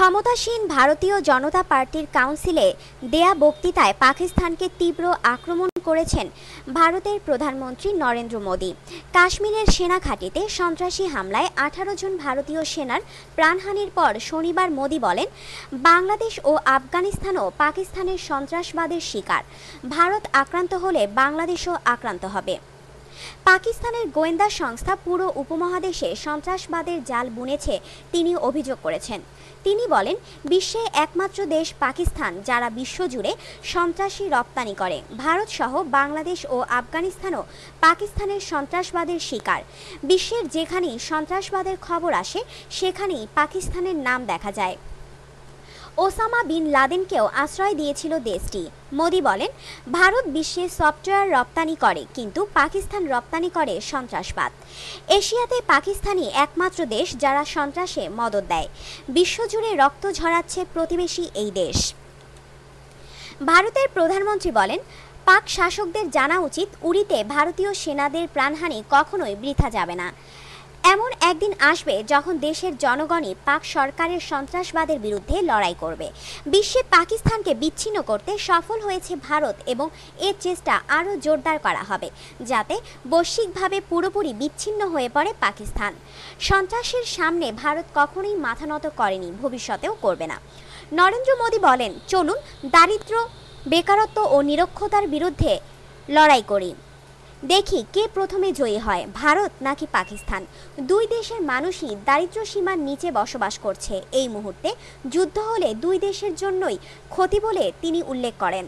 ক্ষমতাসীন ভারতীয় জনতা পার্টির কাউন্সিলে দেয়া বক্তৃতায় পাকিস্তানকে তীব্র আক্রমণ করেছেন ভারতের প্রধানমন্ত্রী নরেন্দ্র মোদি। কাশ্মীরের সেনা ঘাঁটিতে সন্ত্রাসী হামলায় 18 জন ভারতীয় সেনার প্রাণহানির পর শনিবার মোদি বলেন, বাংলাদেশ ও আফগানিস্তানও পাকিস্তানের সন্ত্রাসবাদের শিকার। ভারত আক্রান্ত হলে বাংলাদেশও আক্রান্ত হবে। পাকিস্তানের গোয়েন্দা সংস্থা পুরো উপমহাদেশে সন্ত্রাসবাদের জাল বুনেছে তিনি অভিযোগ করেছেন। তিনি বলেন, বিশ্বে একমাত্র দেশ পাকিস্তান যারা বিশ্বজুড়ে সন্ত্রাসী রপ্তানি করে। ভারত সহ বাংলাদেশ ও আফগানিস্তানও পাকিস্তানের সন্ত্রাসবাদের শিকার। বিশ্বের যেখানেই সন্ত্রাসবাদের খবর আসে সেখানেই পাকিস্তানের নাম দেখা যায়। ওসামা বিন লাদেনকেও আশ্রয় দিয়েছিল দেশটি। মোদি বলেন, ভারত বিশ্বে সফটওয়্যার রপ্তানি করে, কিন্তু পাকিস্তান রপ্তানি করে সন্ত্রাসবাদ। এশিয়াতে পাকিস্তানই একমাত্র দেশ যারা সন্ত্রাসে মদদ দেয়। বিশ্বজুড়ে রক্ত ঝরাচ্ছে প্রতিবেশী এই দেশ। ভারতের প্রধানমন্ত্রী বলেন, পাক শাসকদের জানা উচিত, উড়িতে ভারতীয় সেনাদের প্রাণহানি কখনোই বৃথা যাবে না। এমন একদিন আসবে যখন দেশের জনগণই পাক সরকারের সন্ত্রাসবাদের বিরুদ্ধে লড়াই করবে। বিশ্বে পাকিস্তানকে বিচ্ছিন্ন করতে সফল হয়েছে ভারত এবং এর চেষ্টা আরও জোরদার করা হবে, যাতে বৈশ্বিকভাবে পুরোপুরি বিচ্ছিন্ন হয়ে পড়ে পাকিস্তান। সন্ত্রাসের সামনে ভারত কখনোই মাথা নত করেনি, ভবিষ্যতেও করবে না। নরেন্দ্র মোদি বলেন, চলুন দারিদ্র্য, বেকারত্ব ও নিরক্ষরতার বিরুদ্ধে লড়াই করি। দেখি কে প্রথমে জয়ী হয়, ভারত নাকি পাকিস্তান। দুই দেশের মানুষই দারিদ্র্য সীমার নিচে বসবাস করছে। এই মুহূর্তে যুদ্ধ হলে দুই দেশের জন্যই ক্ষতি বলে তিনি উল্লেখ করেন।